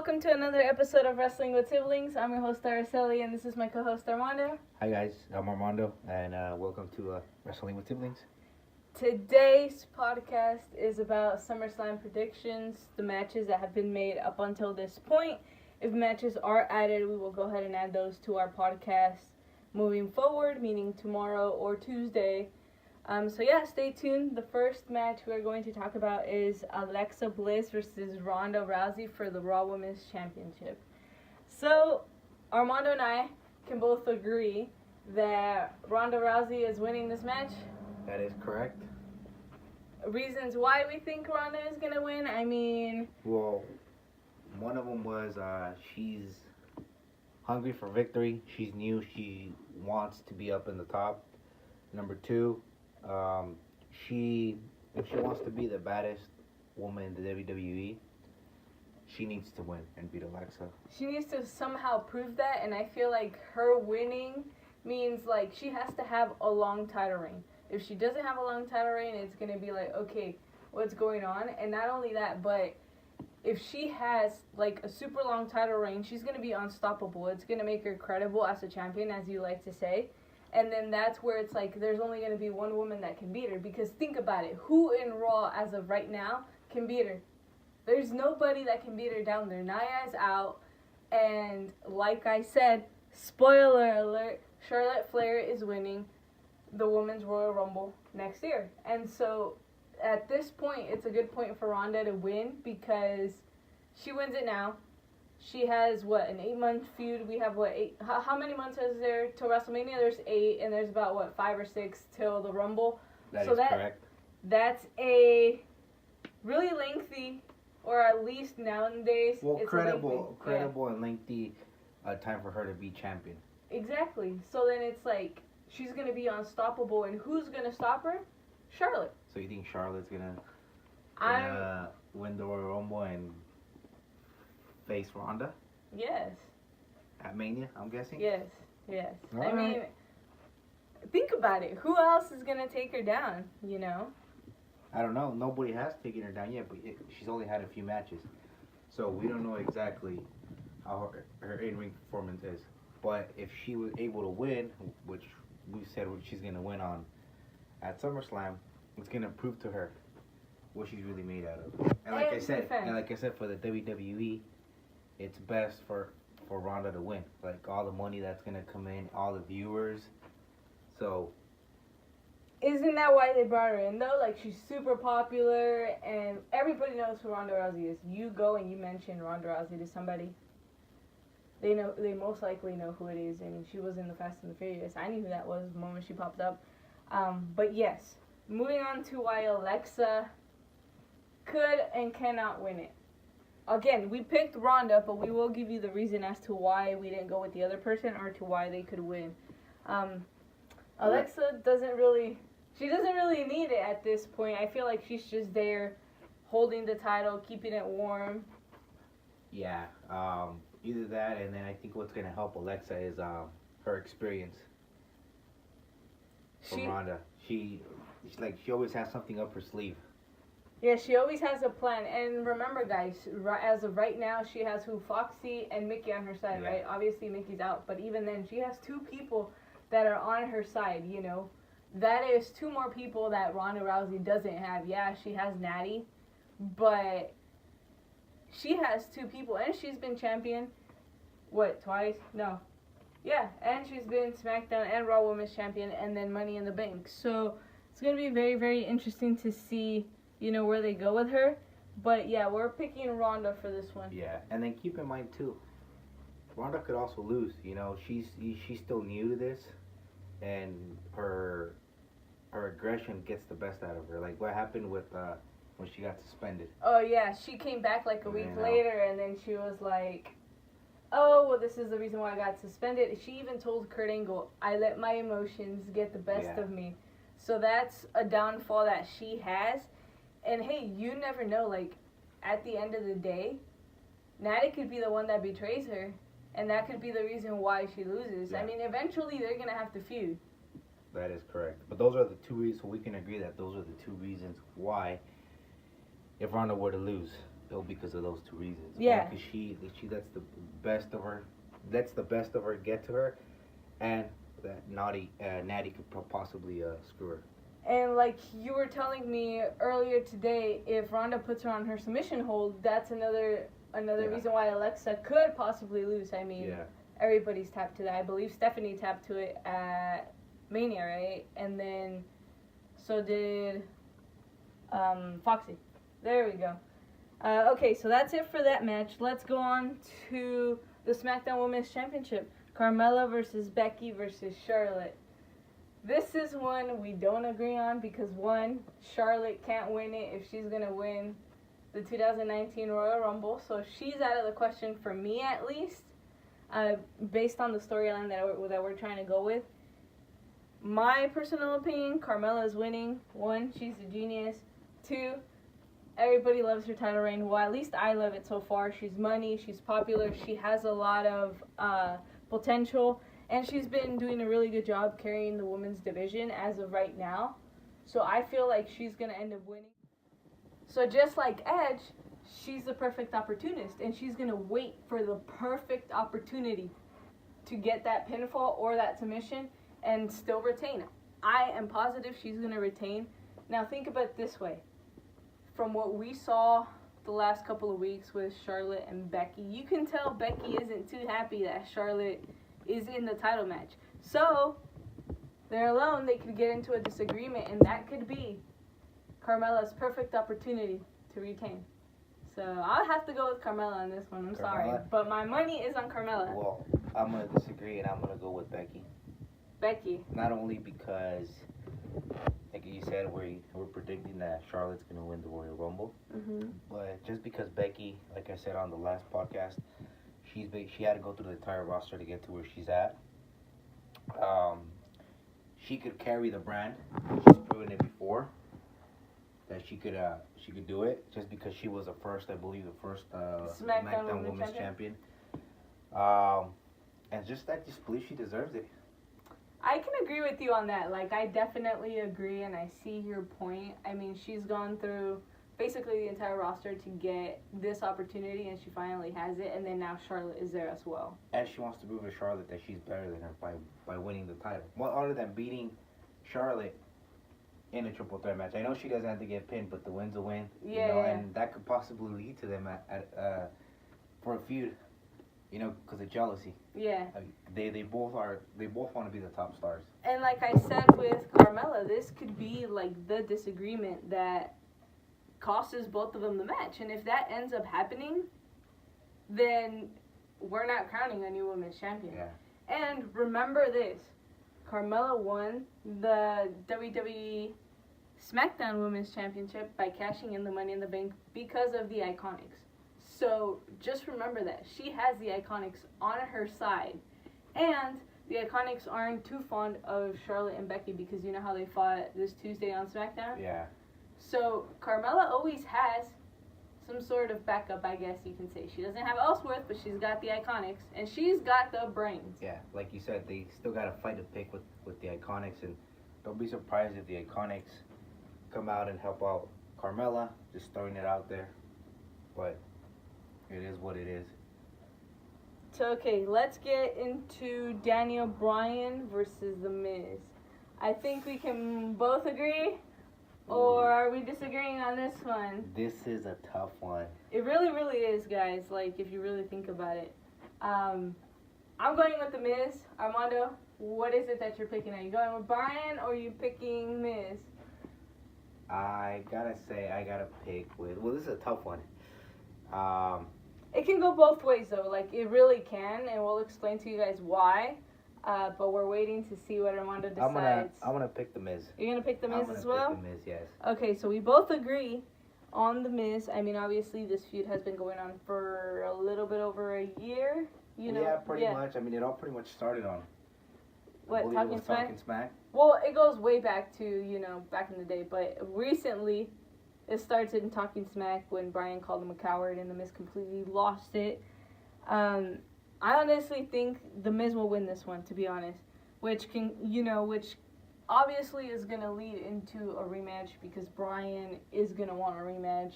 welcome to another episode of Wrestling with Siblings. I'm your host, Araceli, and this is my co-host, Armando. Hi guys, I'm Armando, and welcome to Wrestling with Siblings. Today's podcast is about SummerSlam Predictions, the matches that have been made up until this point. If matches are added, we will go ahead and add those to our podcast moving forward, meaning tomorrow or Tuesday. Stay tuned. The first match we're going to talk about is Alexa Bliss versus Ronda Rousey for the Raw Women's Championship. So, Armando and I can both agree that Ronda Rousey is winning this match. That is correct. Reasons why we think Ronda is going to win, Well, one of them was she's hungry for victory. She's new. She wants to be up in the top. Number two, if she wants to be the baddest woman in the WWE, she needs to win and beat Alexa. She needs to somehow prove that, and I feel like her winning means like she has to have a long title reign. If she doesn't have a long title reign, it's going to be like, okay, what's going on? And not only that, but if she has like a super long title reign, she's going to be unstoppable. It's going to make her credible as a champion, as you like to say. And then that's where it's like there's only going to be one woman that can beat her. Because think about it. Who in Raw as of right now can beat her? There's nobody that can beat her down there. Nia's out. And like I said, spoiler alert, Charlotte Flair is winning the Women's Royal Rumble next year. And so at this point, it's a good point for Ronda to win because she wins it now. She has, an 8-month feud? We have, 8? How many months is there till WrestleMania? There's 8, and there's about, 5 or 6 till the Rumble. That is correct. That's a really lengthy, or at least nowadays, it's credible and lengthy time for her to be champion. Exactly. So then it's like, she's going to be unstoppable, and who's going to stop her? Charlotte. So you think Charlotte's gonna win the Royal Rumble and face Ronda? Yes. At Mania, I'm guessing? Yes. All I mean, think about it. Who else is going to take her down, I don't know. Nobody has taken her down yet, but she's only had a few matches. So we don't know exactly how her in-ring performance is. But if she was able to win, which we said she's going to win on at SummerSlam, it's going to prove to her what she's really made out of. And like I said, for the WWE, it's best for Ronda to win. Like, all the money that's going to come in, all the viewers. So, isn't that why they brought her in, though? Like, she's super popular, and everybody knows who Ronda Rousey is. You go and you mention Ronda Rousey to somebody, they most likely know who it is. I mean, she was in the Fast and the Furious. I knew who that was the moment she popped up. But yes, moving on to why Alexa could and cannot win it. Again, we picked Ronda, but we will give you the reason as to why we didn't go with the other person or to why they could win. Alexa doesn't really need it at this point. I feel like she's just there holding the title, keeping it warm. Yeah, either that, and then I think what's going to help Alexa is her experience from Ronda. She always has something up her sleeve. Yeah, she always has a plan. And remember, guys, as of right now, she has Foxy and Mickey on her side, right? Obviously, Mickey's out. But even then, she has 2 people that are on her side, That is 2 more people that Ronda Rousey doesn't have. Yeah, she has Natty, but she has 2 people. And she's been champion, twice? No. Yeah, and she's been SmackDown and Raw Women's Champion and then Money in the Bank. So it's going to be very, very interesting to see where they go with her. But, yeah, we're picking Ronda for this one. Yeah, and then keep in mind, too, Ronda could also lose. She's still new to this, and her aggression gets the best out of her. Like what happened with when she got suspended. Oh, yeah, she came back like a week later, and then she was like, oh, well, this is the reason why I got suspended. She even told Kurt Angle, I let my emotions get the best of me. So that's a downfall that she has. And, hey, you never know, like, at the end of the day, Natty could be the one that betrays her, and that could be the reason why she loses. Yeah. I mean, eventually they're going to have to feud. That is correct. But those are the 2 reasons, so we can agree that those are the 2 reasons why, if Ronda were to lose. pill because of those two reasons. Yeah. Because she lets the best of her get to her, and that Natty could possibly screw her. And like you were telling me earlier today, if Ronda puts her on her submission hold, that's another reason why Alexa could possibly lose. I mean, everybody's tapped to that. I believe Stephanie tapped to it at Mania, right? And then so did Foxy. There we go. Okay, so that's it for that match. Let's go on to the SmackDown Women's Championship. Carmella versus Becky versus Charlotte. This is one we don't agree on because, one, Charlotte can't win it if she's going to win the 2019 Royal Rumble. So she's out of the question for me, at least, based on the storyline that we're trying to go with. My personal opinion, Carmella is winning. One, she's a genius. Two, everybody loves her title reign. Well, at least I love it so far. She's money. She's popular. She has a lot of potential. And she's been doing a really good job carrying the women's division as of right now. So I feel like she's going to end up winning. So just like Edge, she's the perfect opportunist. And she's going to wait for the perfect opportunity to get that pinfall or that submission and still retain. I am positive she's going to retain. Now think about it this way. From what we saw the last couple of weeks with Charlotte and Becky, you can tell Becky isn't too happy that Charlotte is in the title match. So, they're alone, they could get into a disagreement, and that could be Carmella's perfect opportunity to retain. So, I'll have to go with Carmella on this one. I'm sorry. But my money is on Carmella. Well, I'm going to disagree, and I'm going to go with Becky. Becky. Not only because, like you said, we're predicting that Charlotte's going to win the Royal Rumble, but just because Becky, like I said on the last podcast, she had to go through the entire roster to get to where she's at. She could carry the brand. She's proven it before that she could do it. Just because she was the first SmackDown Women's Champion. And I just believe she deserves it. I can agree with you on that. Like, I definitely agree, and I see your point. I mean, she's gone through basically the entire roster to get this opportunity, and she finally has it, and then now Charlotte is there as well. And she wants to prove to Charlotte that she's better than her by winning the title. Well, other than beating Charlotte in a triple threat match. I know she doesn't have to get pinned, but the win's a win. And that could possibly lead to them for a feud, because of jealousy. Yeah. They both want to be the top stars. And like I said with Carmella, this could be like the disagreement that costs both of them the match. And if that ends up happening, then we're not crowning a new women's champion. Yeah. And remember this, Carmella won the WWE SmackDown Women's Championship by cashing in the Money in the Bank because of the Iconics. So just remember that. She has the Iconics on her side. And the Iconics aren't too fond of Charlotte and Becky because you know how they fought this Tuesday on SmackDown? Yeah. So Carmella always has some sort of backup, I guess you can say. She doesn't have Ellsworth, but she's got the Iconics, and she's got the brains. Yeah, like you said, they still got a fight to pick with the Iconics, and don't be surprised if the Iconics come out and help out Carmella, just throwing it out there. But it is what it is. So, okay, let's get into Daniel Bryan versus The Miz. I think we can both agree. Or are we disagreeing on this one? This is a tough one. It really, really is, guys. Like, if you really think about it. I'm going with The Miz. Armando, what is it that you're picking? Are you going with Bryan or are you picking Miz? I gotta say, I gotta pick with... Well, this is a tough one. It can go both ways, though. Like, it really can, and we'll explain to you guys why. But we're waiting to see what Armando decides. I'm gonna pick The Miz. You're gonna pick The Miz as well? I'm gonna pick The Miz, yes. Okay, so we both agree on The Miz. I mean, obviously, this feud has been going on for a little bit over a year. Yeah, pretty much. I mean, it all pretty much started on... What, Talking Smack? Talking Smack? Well, it goes way back to, back in the day. But recently, it started in Talking Smack when Bryan called him a coward and The Miz completely lost it. I honestly think The Miz will win this one, to be honest. Which obviously is going to lead into a rematch because Bryan is going to want a rematch.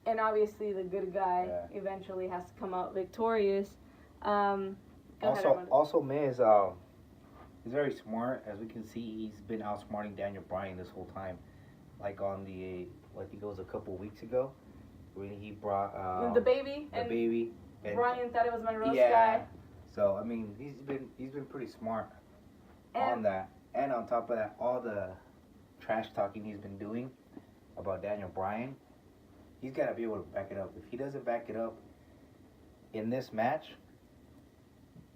And obviously the good guy eventually has to come out victorious. Also, Miz, he's very smart. As we can see, he's been outsmarting Daniel Bryan this whole time. Like on I think it was a couple weeks ago, when he brought the baby. And Bryan thought it was Monroe's guy. So I mean, he's been pretty smart on that. And on top of that, all the trash talking he's been doing about Daniel Bryan, he's got to be able to back it up. If he doesn't back it up in this match,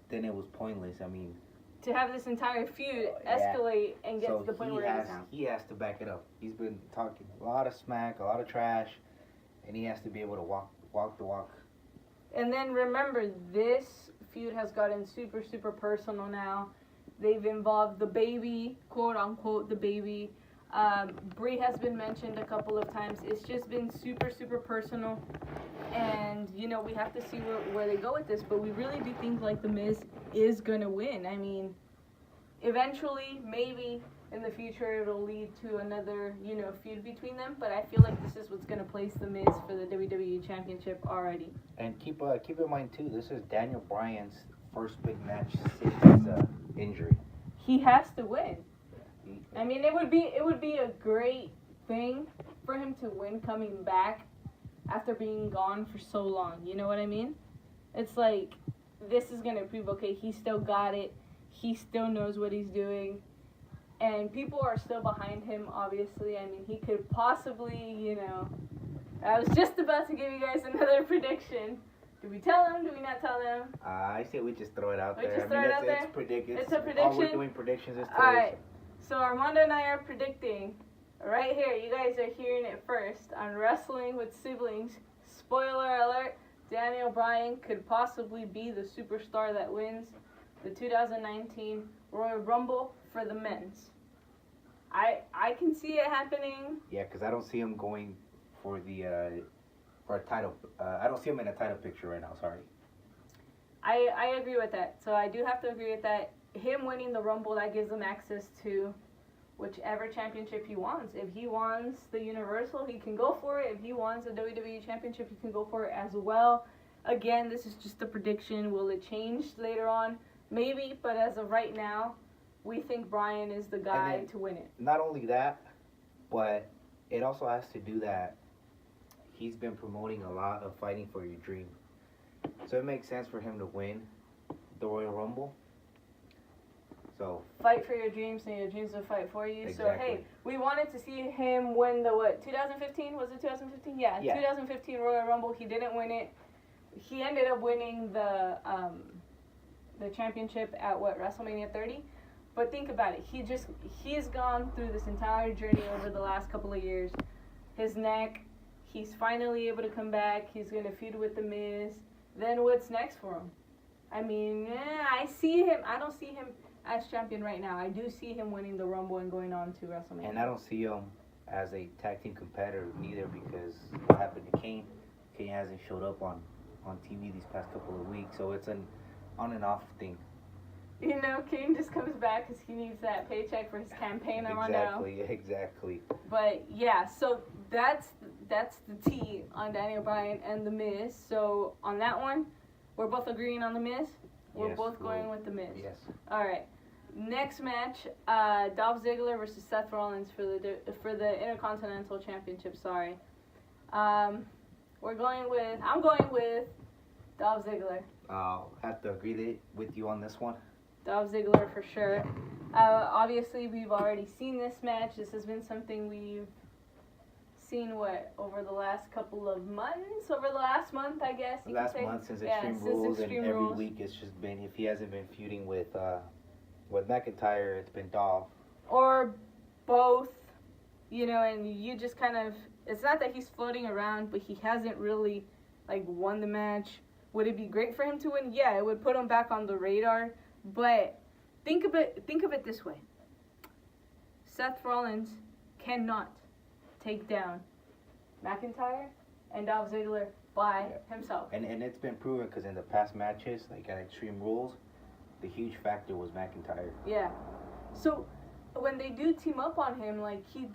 then it was pointless. I mean, to have this entire feud escalate and get to the point where it is now. He has to back it up. He's been talking a lot of smack, a lot of trash, and he has to be able to walk the walk. And then remember, this feud has gotten super, super personal now. They've involved the baby, quote unquote, the baby. Brie has been mentioned a couple of times. It's just been super, super personal. And, you know, we have to see where they go with this. But we really do think, like, The Miz is going to win. I mean, eventually, maybe in the future, it'll lead to another, you know, feud between them. But I feel like this is what's going to place The Miz for the WWE Championship already. And keep in mind, too, this is Daniel Bryan's first big match since his injury. He has to win. I mean, it would be a great thing for him to win coming back after being gone for so long. You know what I mean? It's like, this is going to prove, okay, he still got it. He still knows what he's doing. And people are still behind him, obviously. I mean, he could possibly, you know... I was just about to give you guys another prediction. Do we tell them? Do we not tell them? I say we just throw it out there. Just throw it out there? It's predictions. It's a prediction? All we're doing predictions is today. Alright. So Armando and I are predicting, right here, you guys are hearing it first, on Wrestling with Siblings. Spoiler alert, Daniel Bryan could possibly be the superstar that wins the 2019 Royal Rumble for the men's. I can see it happening. Yeah, because I don't see him going for a title. I don't see him in a title picture right now, sorry. I agree with that. So I do have to agree with that. Him winning the Rumble, that gives him access to whichever championship he wants. If he wants the Universal, he can go for it. If he wants a WWE Championship, he can go for it as well. Again, this is just a prediction. Will it change later on? Maybe, but as of right now, we think Bryan is the guy to win it. Not only that, but it also has to do that he's been promoting a lot of fighting for your dream. So it makes sense for him to win the Royal Rumble. So fight for your dreams and your dreams will fight for you. Exactly. So hey, we wanted to see him win the 2015? Was it 2015? Yeah, 2015 Royal Rumble. He didn't win it. He ended up winning the championship at WrestleMania 30. But think about it. He's gone through this entire journey over the last couple of years. His neck, he's finally able to come back. He's going to feud with The Miz. Then what's next for him? I mean, I don't see him as champion right now. I do see him winning the Rumble and going on to WrestleMania. And I don't see him as a tag team competitor neither, because what happened to Kane? Kane hasn't showed up on TV these past couple of weeks, so it's an on and off thing. You know, Kane just comes back because he needs that paycheck for his campaign on Ronda. Exactly. But yeah, so that's the T on Daniel Bryan and The Miz. So on that one, we're both agreeing on The Miz. We're both going with The Miz. Yes. All right. Next match, Dolph Ziggler versus Seth Rollins for the Intercontinental Championship. Sorry. I'm going with Dolph Ziggler. I'll have to agree with you on this one. Dolph Ziggler for sure. Obviously, we've already seen this match. This has been something we've seen, over the last couple of months? Over the last month, I guess you could say. Last month since Extreme Rules, and every week it's just been, if he hasn't been feuding with McIntyre, it's been Dolph. Or both, and you just kind of, it's not that he's floating around, but he hasn't really, won the match. Would it be great for him to win? Yeah, it would put him back on the radar. But think of it this way. Seth Rollins cannot take down McIntyre and Dolph Ziggler by himself. And it's been proven, because in the past matches, at Extreme Rules, the huge factor was McIntyre. Yeah. So when they do team up on him, he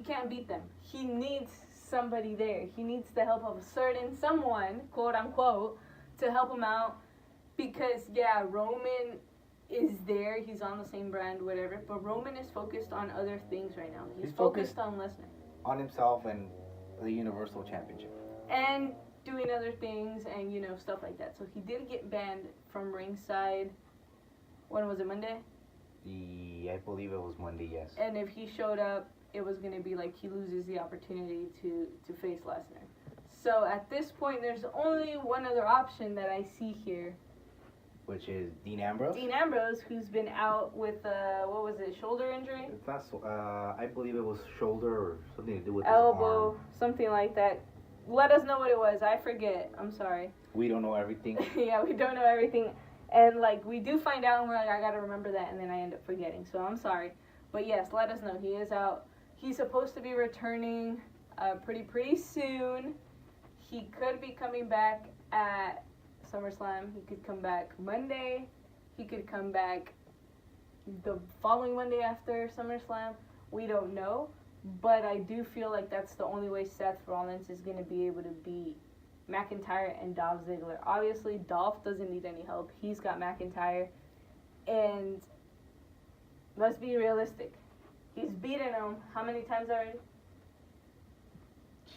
can't beat them. He needs somebody there. He needs the help of a certain someone, quote unquote, to help him out. Because, yeah, Roman is there. He's on the same brand, whatever. But Roman is focused on other things right now. He's focused on Lesnar. On himself and the Universal Championship. And doing other things and, you know, stuff like that. So he did get banned from ringside. When was it, Monday? I believe it was Monday, yes. And if he showed up, it was going to be like he loses the opportunity to face Lesnar. So at this point, there's only one other option that I see here. Which is Dean Ambrose? Dean Ambrose, who's been out with, what was it, shoulder injury? It's not so, I believe it was shoulder or something to do with elbow, his arm. something like that. Let us know what it was. I forget. I'm sorry. We don't know everything. Yeah, we don't know everything. And, like, we do find out, and we're like, I gotta remember that, and then I end up forgetting. So I'm sorry. But, yes, let us know. He is out. He's supposed to be returning pretty soon. He could be coming back at SummerSlam. He could come back Monday. He could come back the following Monday after SummerSlam. We don't know. But I do feel like that's the only way Seth Rollins is going to be able to beat McIntyre and Dolph Ziggler. Obviously, Dolph doesn't need any help. He's got McIntyre. And let's be realistic. He's beaten him how many times already?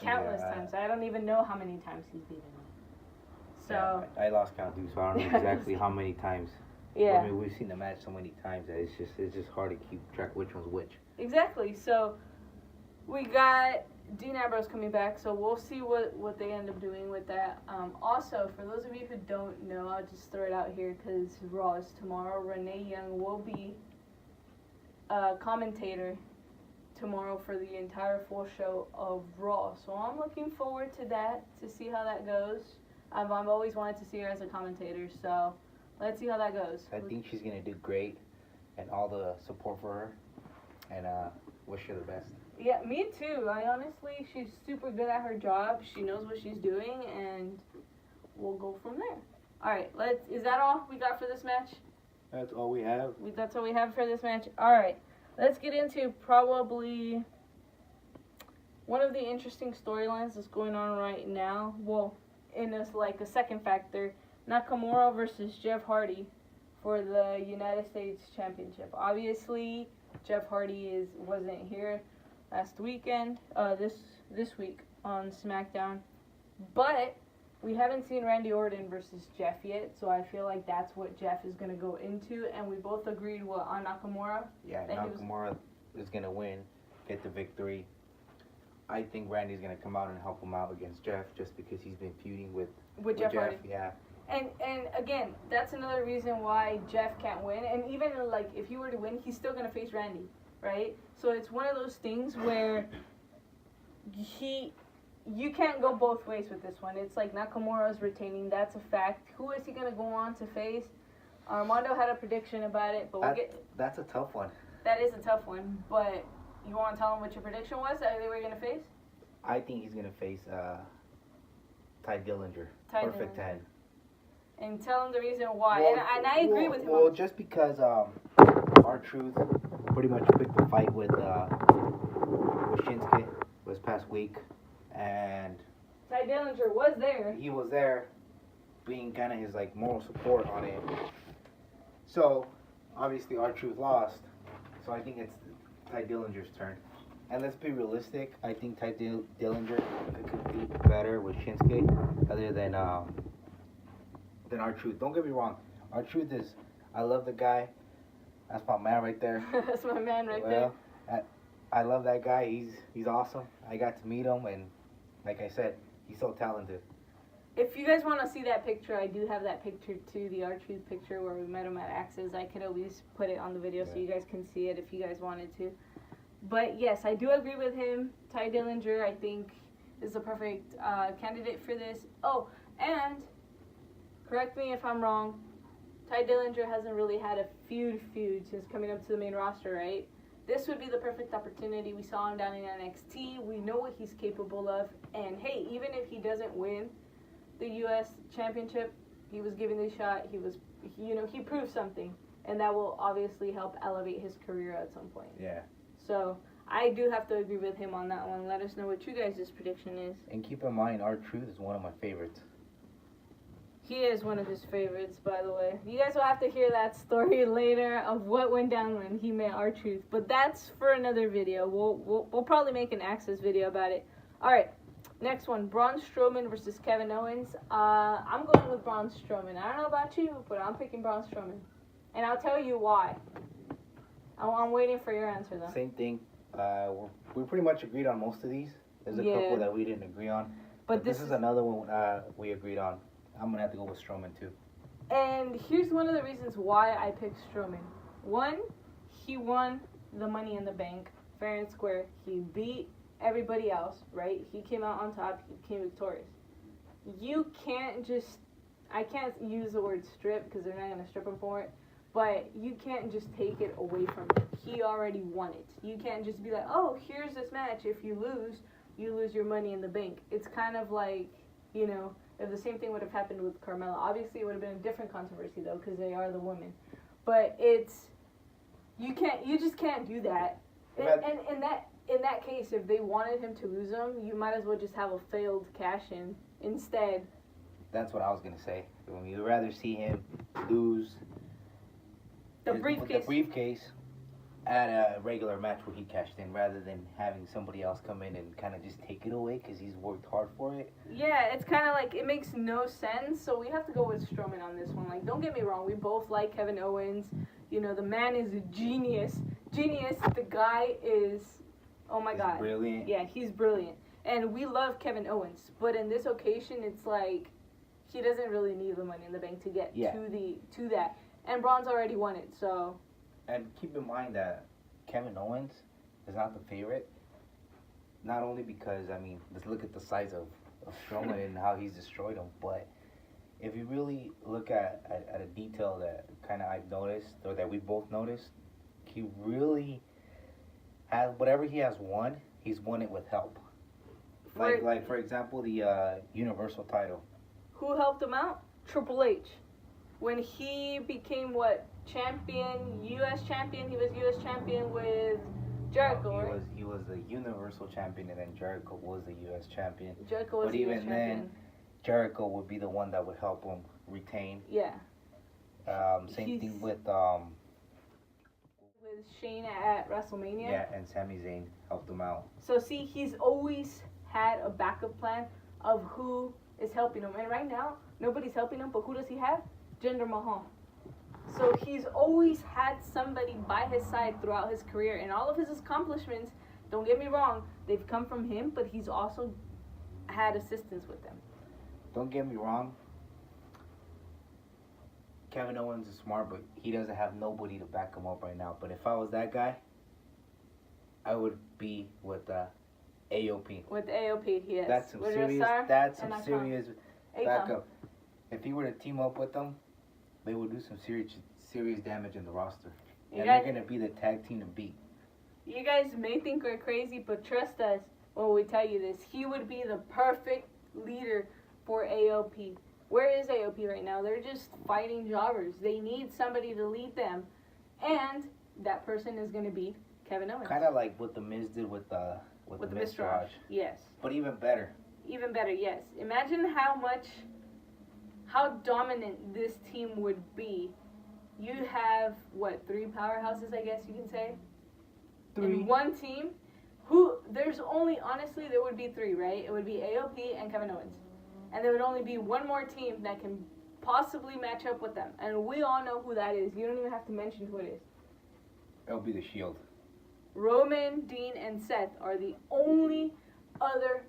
Countless times. I don't even know how many times he's beaten him. So yeah, I lost count too, so I don't know exactly how many times. Yeah. I mean, we've seen the match so many times that it's just hard to keep track which one's which. Exactly. So we got Dean Ambrose coming back, so we'll see what they end up doing with that. Also, for those of you who don't know, I'll just throw it out here because Raw is tomorrow. Renee Young will be a commentator tomorrow for the entire full show of Raw. So I'm looking forward to that, to see how that goes. I've always wanted to see her as a commentator, so let's see how that goes. I think she's going to do great, and all the support for her, and wish her the best. Yeah, me too. She's super good at her job. She knows what she's doing, and we'll go from there. All right, is that all we got for this match? That's all we have. That's all we have for this match. All right, let's get into probably one of the interesting storylines that's going on right now. Well, in this, like, a second factor, Nakamura versus Jeff Hardy for the United States Championship. Obviously, Jeff Hardy wasn't here last weekend, this week on SmackDown, but we haven't seen Randy Orton versus Jeff yet, so I feel like that's what Jeff is going to go into, and we both agreed on Nakamura. Yeah, Nakamura is going to win, get the victory. I think Randy's going to come out and help him out against Jeff just because he's been feuding with Jeff Hardy. Yeah. And again, that's another reason why Jeff can't win. And even, like, if he were to win, he's still going to face Randy, right? So it's one of those things where you can't go both ways with this one. It's like Nakamura's retaining. That's a fact. Who is he going to go on to face? Armando had a prediction about it, but that's a tough one. That is a tough one, but you want to tell him what your prediction was that they were going to face? I think he's going to face Ty Dillinger. Perfect 10. And tell him the reason why. Well, and I agree with him. Well, just because R-Truth pretty much picked the fight with Shinsuke this past week. And Ty Dillinger was there. He was there, being kind of his, like, moral support on it. So, obviously, R-Truth lost. So I think it's Ty Dillinger's turn. And let's be realistic. I think Ty Dillinger could compete better with Shinsuke other than R-Truth. Don't get me wrong. R-Truth is, I love the guy. That's my man right there. That's my man right there. I love that guy. He's awesome. I got to meet him, and like I said, he's so talented. If you guys want to see that picture, I do have that picture too, the R-Truth picture where we met him at Axis. I could always put it on the video so you guys can see it if you guys wanted to. But yes, I do agree with him. Ty Dillinger, I think, is the perfect candidate for this. Oh, and correct me if I'm wrong, Ty Dillinger hasn't really had a feud since coming up to the main roster, right? This would be the perfect opportunity. We saw him down in NXT. We know what he's capable of. And hey, even if he doesn't win the U.S. Championship, he was given the shot. He proved something. And that will obviously help elevate his career at some point. Yeah. So I do have to agree with him on that one. Let us know what you guys' prediction is. And keep in mind, R-Truth is one of my favorites. He is one of his favorites, by the way. You guys will have to hear that story later of what went down when he met R-Truth. But that's for another video. We'll probably make an Access video about it. Alright, next one. Braun Strowman versus Kevin Owens. I'm going with Braun Strowman. I don't know about you, but I'm picking Braun Strowman. And I'll tell you why. I'm waiting for your answer, though. Same thing. We pretty much agreed on most of these. There's a couple that we didn't agree on. But this is another one we agreed on. I'm going to have to go with Strowman, too. And here's one of the reasons why I picked Strowman. One, he won the Money in the Bank, fair and square. He beat everybody else, right? He came out on top. He came victorious. You can't just... I can't use the word strip because they're not going to strip him for it. But you can't just take it away from him. He already won it. You can't just be like, oh, here's this match. If you lose your Money in the Bank. It's kind of like, you know... If the same thing would have happened with Carmella. Obviously, it would have been a different controversy, though, because they are the women. But you just can't do that. And in that case, if they wanted him to lose them, you might as well just have a failed cash-in instead. That's what I was going to say. I mean, you'd rather see him lose the briefcase at a regular match where he cashed in rather than having somebody else come in and kind of just take it away because he's worked hard for it. Yeah, it's kind of like, it makes no sense, so we have to go with Strowman on this one. Like, don't get me wrong, we both like Kevin Owens. You know, the man is a genius. The guy is, oh my God. Brilliant. Yeah, he's brilliant. And we love Kevin Owens, but in this occasion, it's like, he doesn't really need the Money in the Bank to get to that. And Braun's already won it, so... And keep in mind that Kevin Owens is not the favorite. Not only because, I mean, let's look at the size of Strowman and how he's destroyed him. But if you really look at a detail that kind of I've noticed, or that we both noticed, he really has, whatever he has won, he's won it with help. Like for example, the Universal title. Who helped him out? Triple H. When he became, champion, U.S. champion. He was U.S. champion with Jericho, right? He was the Universal champion, and then Jericho was the U.S. champion. Jericho was but the even US then, champion. Jericho would be the one that would help him retain. Yeah. Same thing with Shane at WrestleMania. Yeah, and Sami Zayn helped him out. So see, he's always had a backup plan of who is helping him, and right now nobody's helping him. But who does he have? Jinder Mahal. So he's always had somebody by his side throughout his career, and all of his accomplishments, don't get me wrong, they've come from him, but he's also had assistance with them. Don't get me wrong, Kevin Owens is smart, but he doesn't have nobody to back him up right now. But if I was that guy, I would be with AOP. With AOP, yes. That's some serious backup. If he were to team up with them, they would do some serious damage in the roster. And they're going to be the tag team to beat. You guys may think we're crazy, but trust us when we tell you this. He would be the perfect leader for AOP. Where is AOP right now? They're just fighting jobbers. They need somebody to lead them. And that person is going to be Kevin Owens. Kind of like what The Miz did with the Miztourage. Yes. But even better. Even better, yes. Imagine how dominant this team would be. You have, 3 powerhouses, I guess you can say? 3. In one team. Honestly, there would be 3, right? It would be AOP and Kevin Owens. And there would only be one more team that can possibly match up with them. And we all know who that is. You don't even have to mention who it is. It'll be the Shield. Roman, Dean, and Seth are the only other,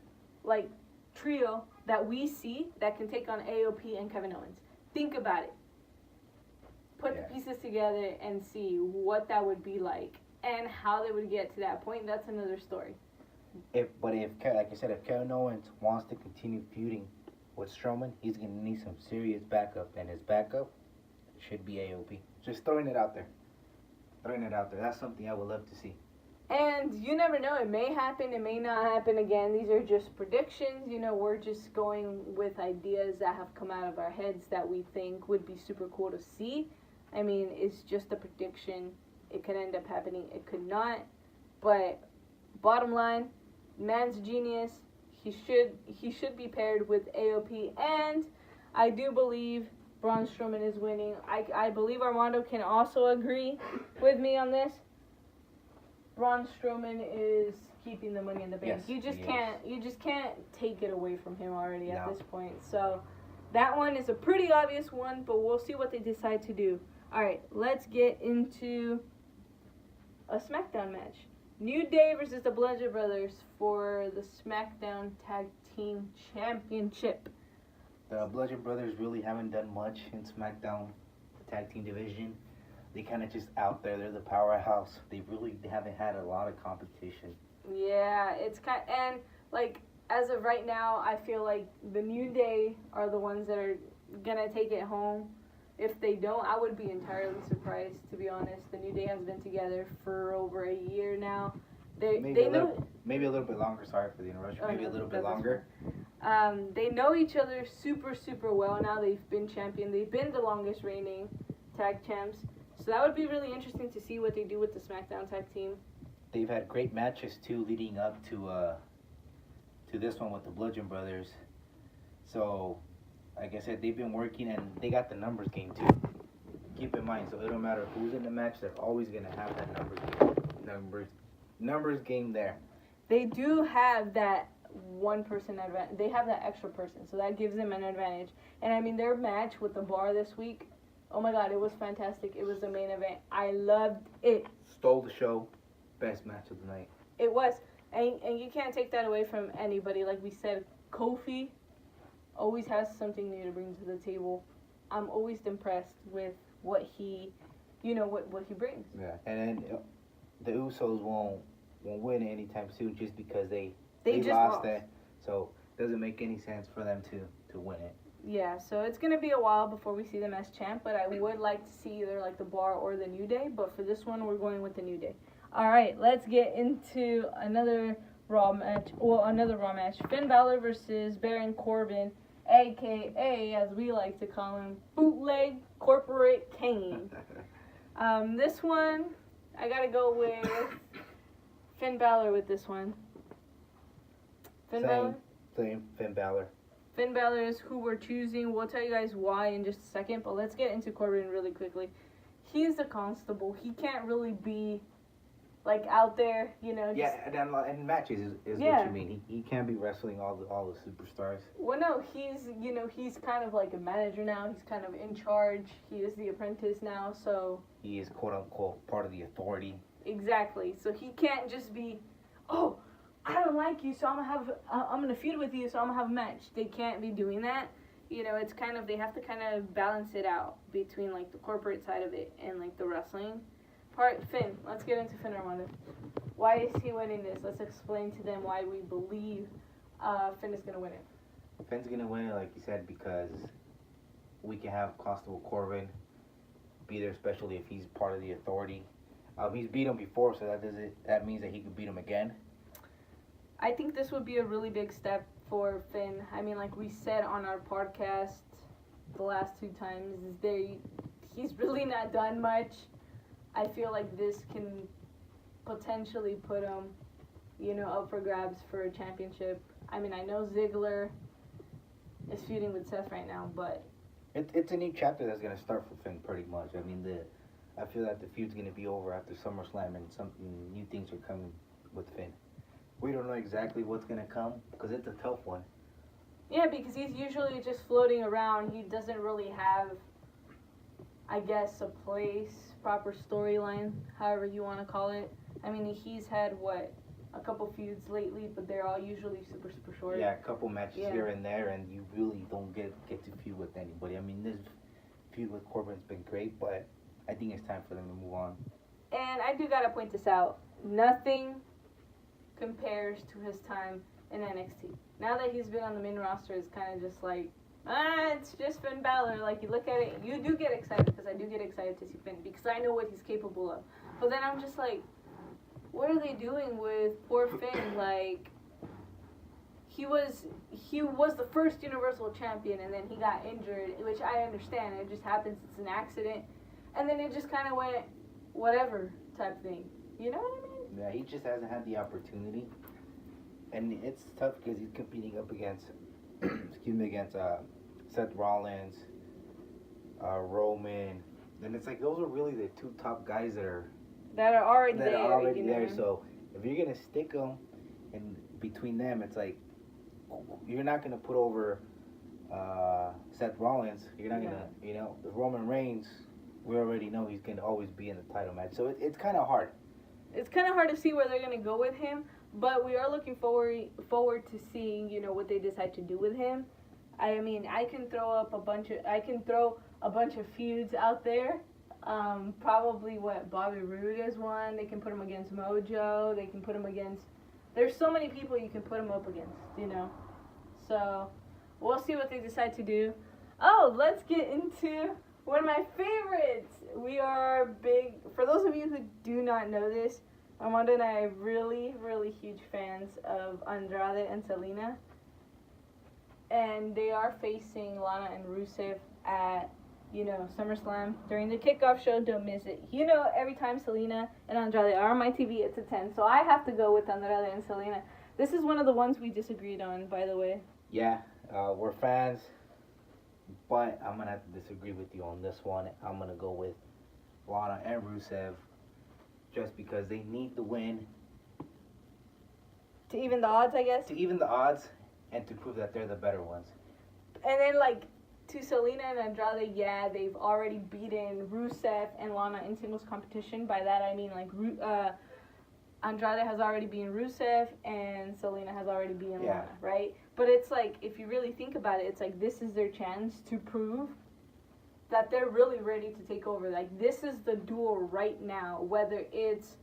trio that we see that can take on AOP and Kevin Owens. Think about it. Put the pieces together and see what that would be like and how they would get to that point. That's another story. Like I said, if Kevin Owens wants to continue feuding with Strowman, he's going to need some serious backup, and his backup should be AOP. Just throwing it out there. That's something I would love to see. And you never know. It may happen. It may not happen again. These are just predictions. We're just going with ideas that have come out of our heads that we think would be super cool to see. I mean, it's just a prediction. It could end up happening. It could not. But bottom line, man's genius. He should be paired with AOP, and I do believe Braun Strowman is winning. I believe Armando can also agree with me on this. Braun Strowman is keeping the Money in the Bank. Yes, you just can't take it away from him already at this point. So that one is a pretty obvious one, but we'll see what they decide to do. All right, let's get into a SmackDown match. New Day versus the Bludgeon Brothers for the SmackDown Tag Team Championship. The Bludgeon Brothers really haven't done much in SmackDown, the tag team division. They kind of just out there. They're the powerhouse. They really haven't had a lot of competition. Yeah, it's kind and like as of right now, I feel like the New Day are the ones that are gonna take it home. If they don't, I would be entirely surprised, to be honest. The New Day has been together for over a year now. Maybe a little bit longer. Sorry for the interruption. Maybe a little bit longer. They know each other super, super well now. They've been champion. They've been the longest reigning tag champs. So that would be really interesting to see what they do with the SmackDown tag team. They've had great matches too, leading up to this one with the Bludgeon Brothers. So, like I said, they've been working and they got the numbers game too. Keep in mind, so it don't matter who's in the match, they're always gonna have that numbers game there. They do have that one person advantage. They have that extra person, so that gives them an advantage. And I mean, their match with the Bar this week, oh my God, it was fantastic. It was the main event. I loved it. Stole the show. Best match of the night. It was. And you can't take that away from anybody. Like we said, Kofi always has something new to bring to the table. I'm always impressed with what he, what he brings. Yeah, and then the Usos won't win anytime soon just because they just lost that. So it doesn't make any sense for them to win it. Yeah, so it's going to be a while before we see them as champ, but I would like to see either like the Bar or the New Day, but for this one, we're going with the New Day. All right, let's get into another Raw match. Finn Balor versus Baron Corbin, a.k.a., as we like to call him, Bootleg Corporate Kane. This one, I got to go with Finn Balor with this one. Finn Balor. Finn Balor is who we're choosing. We'll tell you guys why in just a second, but let's get into Corbin really quickly. He's the constable. He can't really be, like, out there, Yeah, and matches is what you mean. He can't be wrestling all the superstars. Well, no, he's kind of like a manager now. He's kind of in charge. He is the apprentice now, so... He is, quote-unquote, part of the authority. Exactly. So he can't just be, oh, I don't like you, so I'm gonna feud with you, so I'm gonna have a match. They can't be doing that. It's kind of, they have to kind of balance it out between like the corporate side of it and like the wrestling part. Finn, let's get into Finn Armando. Why is he winning this? Let's explain to them why we believe Finn is gonna win it. Finn's gonna win it, like you said, because we can have Constable Corbin be there, especially if he's part of the authority. He's beat him before, so that means that he could beat him again. I think this would be a really big step for Finn. I mean, like we said on our podcast the last 2 times, he's really not done much. I feel like this can potentially put him, up for grabs for a championship. I mean, I know Ziggler is feuding with Seth right now, but... It's a new chapter that's going to start for Finn pretty much. I mean, I feel that the feud's going to be over after SummerSlam and some new things are coming with Finn. We don't know exactly what's going to come because it's a tough one. Yeah, because he's usually just floating around. He doesn't really have, I guess, a proper storyline, however you want to call it. I mean, he's had, a couple feuds lately, but they're all usually super, super short. Yeah, a couple matches here and there, and you really don't get to feud with anybody. I mean, this feud with Corbin's been great, but I think it's time for them to move on. And I do got to point this out. Nothing compares to his time in NXT. Now that he's been on the main roster, it's kind of just like, it's just Finn Balor. Like, you look at it, you do get excited, because I do get excited to see Finn, because I know what he's capable of. But then I'm just like, what are they doing with poor Finn? Like, he was the first Universal Champion, and then he got injured, which I understand. It just happens. It's an accident. And then it just kind of went whatever type thing. You know what I mean? Yeah, he just hasn't had the opportunity, and it's tough because he's competing up against, against Seth Rollins, Roman. And it's like those are really the two top guys that are already that there. are already there. So if you're gonna stick them, and between them, it's like you're not gonna put over Seth Rollins. You're not gonna, you know, Roman Reigns. We already know he's gonna always be in the title match. So it's kind of hard. It's kind of hard to see where they're gonna go with him, but we are looking forward to seeing, you know, what they decide to do with him. I mean, I can throw a bunch of feuds out there. Probably Bobby Roode is one. They can put him against Mojo. They can put him against. There's so many people you can put him up against, you know. So we'll see what they decide to do. Oh, let's get into one of my favorites. We are big. For those of you who do not know this, Armando and I are really, really huge fans of Andrade and Selena. And they are facing Lana and Rusev at, you know, SummerSlam during the kickoff show. Don't miss it. You know, every time Selena and Andrade are on my TV, it's a 10. So I have to go with Andrade and Selena. This is one of the ones we disagreed on, by the way. Yeah, we're fans, but I'm going to have to disagree with you on this one. I'm going to go with Lana and Rusev just because they need the win. To even the odds, I guess? To even the odds and to prove that they're the better ones. And then, like, to Selena and Andrade, yeah, they've already beaten Rusev and Lana in singles competition. By that, I mean, like, Andrade has already beaten Rusev and Selena has already beaten Lana, right? But it's like, if you really think about it, it's like this is their chance to prove that they're really ready to take over. Like, this is the duel right now, whether it's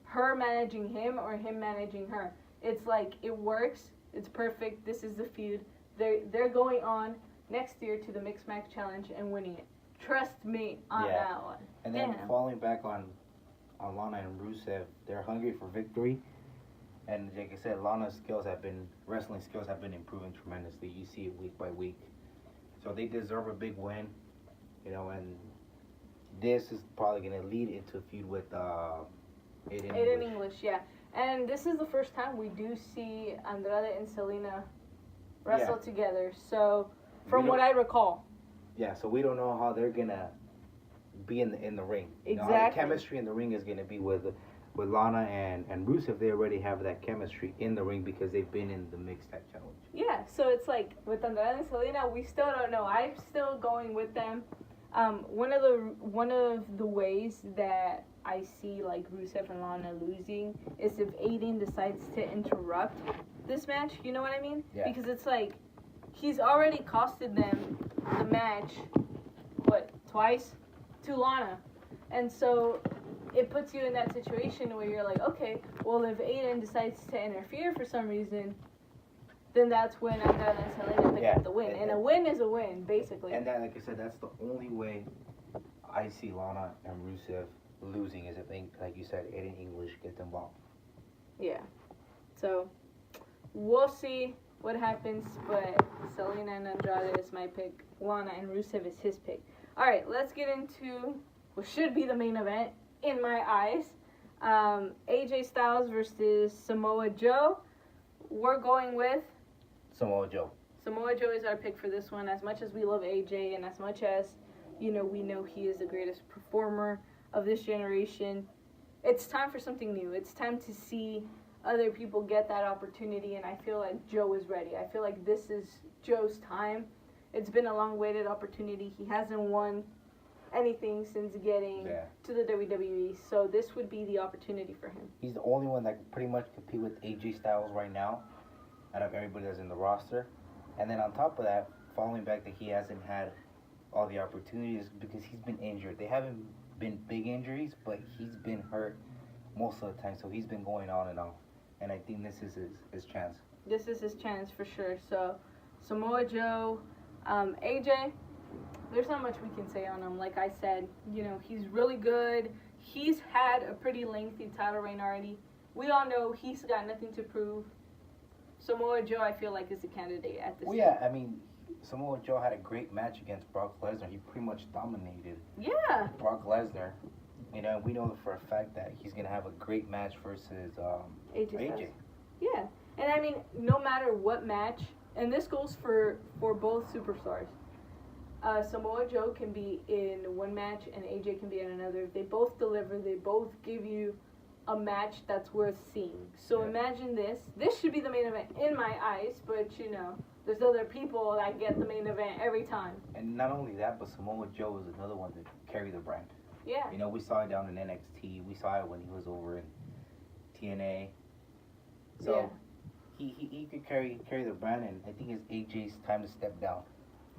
her managing him or him managing her. It's like, it works. It's perfect. This is the feud. They're going on next year to the Mixed Match Challenge and winning it. Trust me on that one. And then falling back on Lana and Rusev, they're hungry for victory. And like I said, Lana's wrestling skills have been improving tremendously. You see it week by week. So they deserve a big win, you know, and this is probably going to lead into a feud with Aiden English, yeah. And this is the first time we do see Andrade and Selena wrestle together. So, from what I recall. Yeah, so we don't know how they're going to be in the ring. Exactly. You know, how the chemistry in the ring is going to be with Lana and Rusev. They already have that chemistry in the ring because they've been in the Mixed Tag Challenge. Yeah, so it's like with Andrade and Selena, we still don't know. I'm still going with them. One of the ways that I see like Rusev and Lana losing is if Aiden decides to interrupt this match. You know what I mean? Yeah. Because it's like he's already costed them the match, twice to Lana, and so it puts you in that situation where you're like, okay, well if Aiden decides to interfere for some reason, then that's when Andrade and Selena pick up the win. And a win is a win, basically. And that, like I said, that's the only way I see Lana and Rusev losing is if, like you said, Aiden English gets involved. Yeah. So, we'll see what happens, but Selena and Andrade is my pick. Lana and Rusev is his pick. Alright, let's get into what should be the main event, in my eyes. AJ Styles versus Samoa Joe. We're going with Samoa Joe. Samoa Joe is our pick for this one. As much as we love AJ and as much as, you know, we know he is the greatest performer of this generation, it's time for something new. It's time to see other people get that opportunity, and I feel like Joe is ready. I feel like this is Joe's time. It's been a long-awaited opportunity. He hasn't won anything since getting to the WWE, so this would be the opportunity for him. He's the only one that can pretty much compete with AJ Styles right now out of everybody that's in the roster. And then on top of that, following back that he hasn't had all the opportunities because he's been injured. They haven't been big injuries, but he's been hurt most of the time, so he's been going on and on. And I think this is his chance. This is his chance for sure. So, Samoa Joe, AJ, there's not much we can say on him. Like I said, you know, he's really good. He's had a pretty lengthy title reign already. We all know he's got nothing to prove. Samoa Joe, I feel like, is a candidate at this time. Yeah, I mean, Samoa Joe had a great match against Brock Lesnar. He pretty much dominated Brock Lesnar You know, we know for a fact that he's gonna have a great match versus AJ. Yeah, and I mean, no matter what match, and this goes for both superstars. Samoa Joe can be in one match and AJ can be in another. They both deliver. They both give you a match that's worth seeing. So imagine this. This should be the main event in my eyes, but you know, there's other people that get the main event every time. And not only that, but Samoa Joe is another one to carry the brand. Yeah. You know, we saw it down in NXT. We saw it when he was over in TNA. So he could carry the brand, and I think it's AJ's time to step down.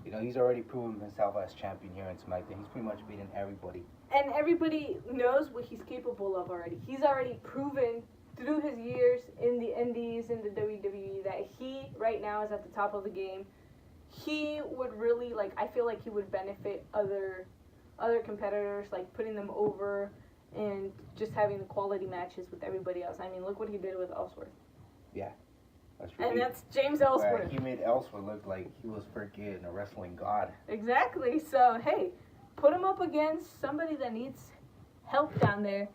You know, he's already proven himself as champion here in SmackDown. He's pretty much beaten everybody. And everybody knows what he's capable of already. He's already proven through his years in the Indies, in the WWE, that he right now is at the top of the game. He would really, like, I feel like he would benefit other competitors, like putting them over and just having the quality matches with everybody else. I mean, look what he did with Ellsworth. Yeah. That's right. And that's James Ellsworth. Right. He made Ellsworth look like he was freaking a wrestling god. Exactly. So, hey, put him up against somebody that needs help down there.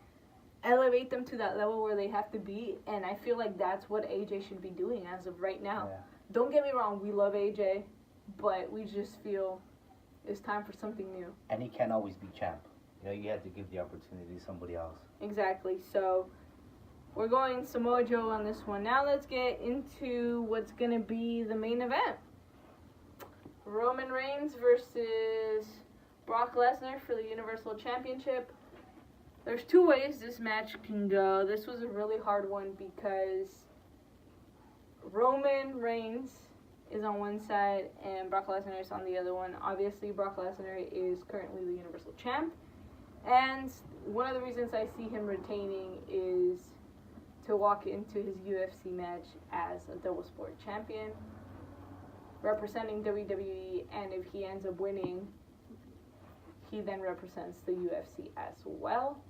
Elevate them to that level where they have to be. And I feel like that's what AJ should be doing as of right now. Yeah. Don't get me wrong. We love AJ. But we just feel it's time for something new. And he can't always be champ. You know, you have to give the opportunity to somebody else. Exactly. So we're going Samoa Joe on this one. Now let's get into what's going to be the main event. Roman Reigns versus Brock Lesnar for the Universal Championship. There's two ways this match can go. This was a really hard one because Roman Reigns is on one side and Brock Lesnar is on the other one. Obviously, Brock Lesnar is currently the Universal Champ. And one of the reasons I see him retaining is to walk into his UFC match as a double sport champion, representing WWE, and if he ends up winning, he then represents the UFC as well.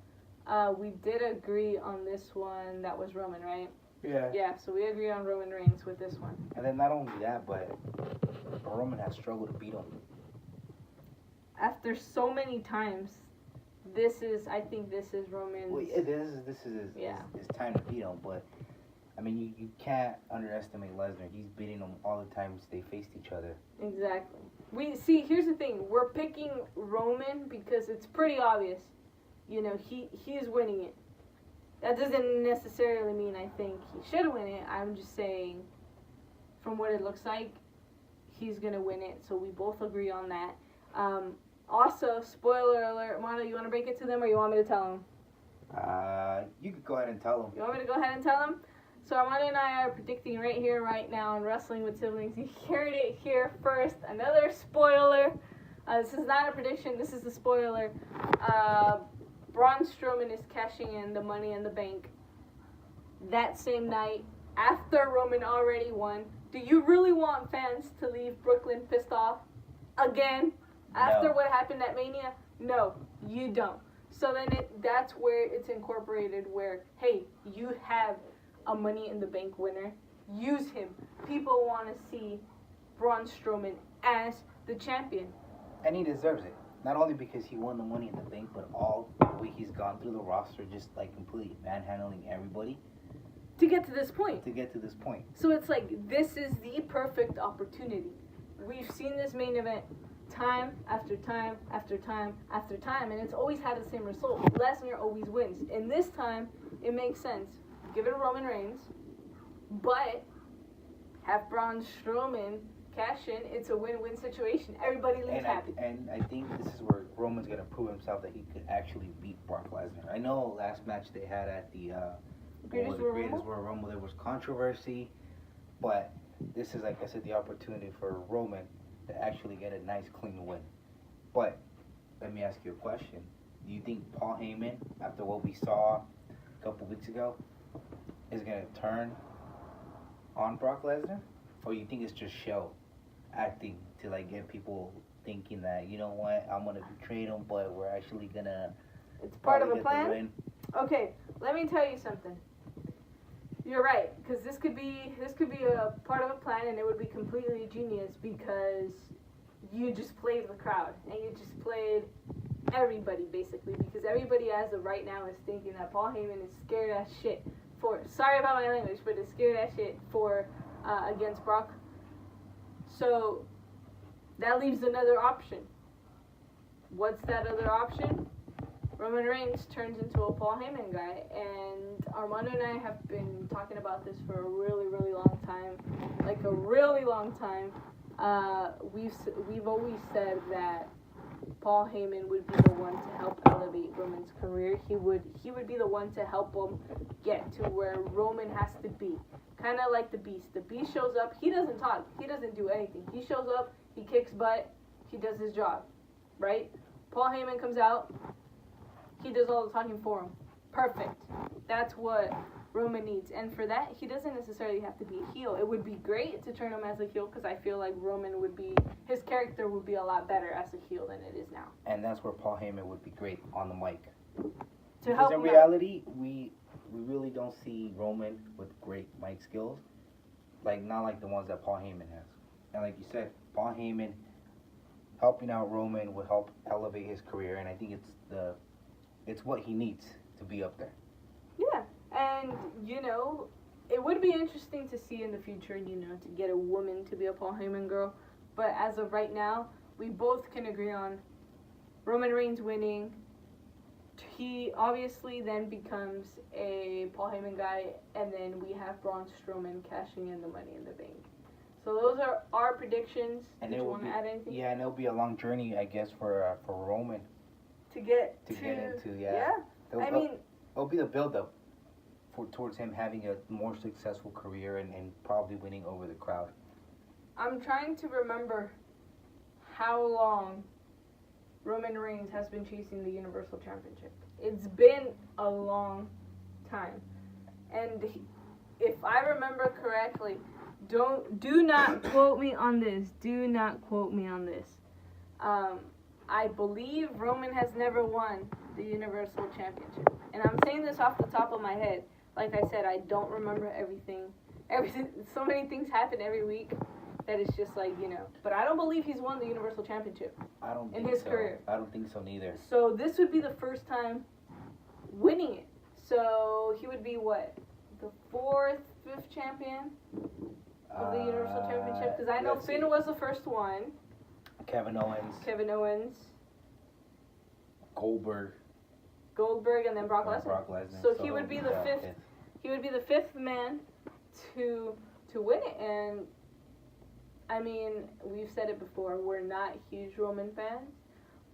We did agree on this one. That was Roman, right? Yeah. Yeah, so we agree on Roman Reigns with this one. And then not only that, but Roman has struggled to beat him. After so many times, I think this is Roman's. Well, this is his time to beat him, but I mean, you can't underestimate Lesnar. He's beating him all the times they faced each other. Exactly. Here's the thing. We're picking Roman because it's pretty obvious. You know, he's winning it. That doesn't necessarily mean I think he should win it. I'm just saying, from what it looks like, he's going to win it. So we both agree on that. Also, spoiler alert, Mono, you want to break it to them or you want me to tell them? You could go ahead and tell them. You want me to go ahead and tell them? So Armando and I are predicting right here, right now, on Wrestling with Siblings. You heard it here first. Another spoiler. This is not a prediction. This is a spoiler. Braun Strowman is cashing in the Money in the Bank that same night after Roman already won. Do you really want fans to leave Brooklyn pissed off again after what happened at Mania? No, you don't. So then that's where it's incorporated where, hey, you have a Money in the Bank winner. Use him. People want to see Braun Strowman as the champion. And he deserves it. Not only because he won the Money in the Bank, but all the way he's gone through the roster, just like completely manhandling everybody. To get to this point. So it's like, this is the perfect opportunity. We've seen this main event time after time after time after time, and it's always had the same result. Lesnar always wins. And this time, it makes sense. Give it to Roman Reigns, but have Braun Strowman cash in. It's a win-win situation. Everybody leaves happy. And I think this is where Roman's going to prove himself that he could actually beat Brock Lesnar. I know last match they had at the Greatest World Rumble, there was controversy, but this is, like I said, the opportunity for Roman to actually get a nice, clean win. But let me ask you a question. Do you think Paul Heyman, after what we saw a couple weeks ago, is going to turn on Brock Lesnar? Or you think it's just show acting to like get people thinking that, you know what, I'm going to betray them, but we're actually going to... It's part of a plan? Okay, let me tell you something. You're right, because this could be a part of a plan, and it would be completely genius because you just played the crowd, and you just played everybody, basically, because everybody as of right now is thinking that Paul Heyman is scared as shit for, sorry about my language, but is scared as shit for, against Brock. So, that leaves another option. What's that other option? Roman Reigns turns into a Paul Heyman guy, and Armando and I have been talking about this for a really, really long time. Like a really long time. We've always said that Paul Heyman would be the one to help elevate Roman's career. He would be the one to help him get to where Roman has to be. Kind of like the Beast. The Beast shows up. He doesn't talk. He doesn't do anything. He shows up. He kicks butt. He does his job. Right? Paul Heyman comes out. He does all the talking for him. Perfect. That's what Roman needs. And for that, he doesn't necessarily have to be a heel. It would be great to turn him as a heel because I feel like Roman would be, his character would be a lot better as a heel than it is now. And that's where Paul Heyman would be great on the mic. Because in reality, we really don't see Roman with great mic skills. Like, not like the ones that Paul Heyman has. And like you said, Paul Heyman helping out Roman would help elevate his career. And I think it's what he needs to be up there. Yeah, and, you know, it would be interesting to see in the future, you know, to get a woman to be a Paul Heyman girl. But as of right now, we both can agree on Roman Reigns winning. He obviously then becomes a Paul Heyman guy, and then we have Braun Strowman cashing in the Money in the Bank. So those are our predictions. And Did you want to add anything? Yeah, and it'll be a long journey, I guess, for Roman. To get into, yeah. It'll be the build-up towards him having a more successful career and probably winning over the crowd. I'm trying to remember how long Roman Reigns has been chasing the Universal Championship. It's been a long time. And if I remember correctly, do not quote me on this. Do not quote me on this. I believe Roman has never won the Universal Championship. And I'm saying this off the top of my head. Like I said, I don't remember everything. So many things happen every week that it's just like, you know. But I don't believe he's won the Universal Championship in his career. I don't think so neither. So this would be the first time winning it. So he would be what? The 4th, 5th champion of the Universal Championship? Because I know Finn was the first one. Kevin Owens. Goldberg, and then Brock Lesnar. So he would be the fifth. He would be the 5th man to win it. And I mean, we've said it before. We're not huge Roman fans,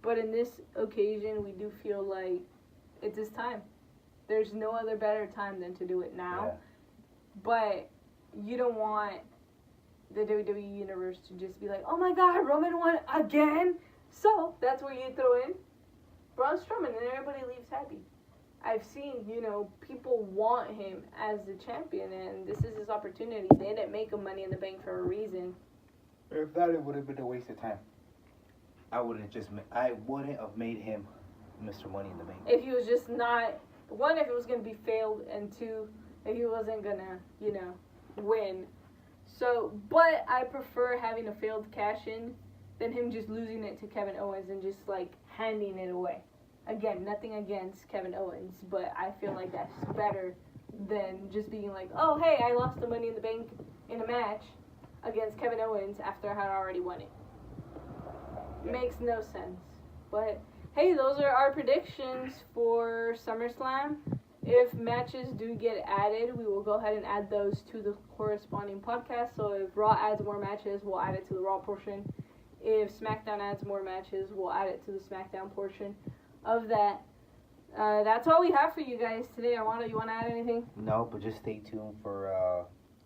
but in this occasion, we do feel like it's his time. There's no other better time than to do it now. Yeah. But you don't want the WWE Universe to just be like, oh my God, Roman won again? So, that's where you throw in Braun Strowman and everybody leaves happy. I've seen, you know, people want him as the champion, and this is his opportunity. They didn't make him Money in the Bank for a reason. If that, it would have been a waste of time. I wouldn't have made him Mr. Money in the Bank. If he was just not, one, if it was going to be failed, and two, if he wasn't going to, you know, win. So, but I prefer having a failed cash-in than him just losing it to Kevin Owens and just, like, handing it away. Again, nothing against Kevin Owens, but I feel like that's better than just being like, oh, hey, I lost the Money in the Bank in a match against Kevin Owens after I had already won it. Yeah. Makes no sense. But, hey, those are our predictions for SummerSlam. If matches do get added, we will go ahead and add those to the corresponding podcast. So if Raw adds more matches, we'll add it to the Raw portion. If SmackDown adds more matches, we'll add it to the SmackDown portion of that. That's all we have for you guys today. Armando, you want to add anything? No, but just stay tuned for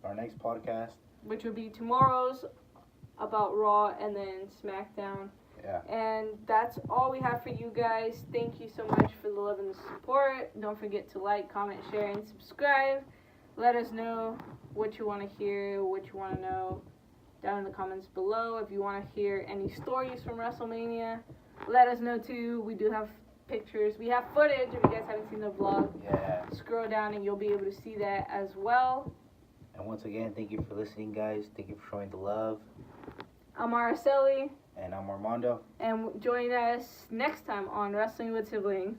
our next podcast, which will be tomorrow's about Raw and then SmackDown. Yeah. And that's all we have for you guys. Thank you so much for the love and the support. Don't forget to like, comment, share, and subscribe. Let us know what you want to hear, what you want to know down in the comments below. If you want to hear any stories from WrestleMania, let us know too. We do have pictures. We have footage. If you guys haven't seen the vlog, scroll down and you'll be able to see that as well. And once again, thank you for listening, guys. Thank you for showing the love. I'm Araceli. And I'm Armando. And join us next time on Wrestling with Siblings.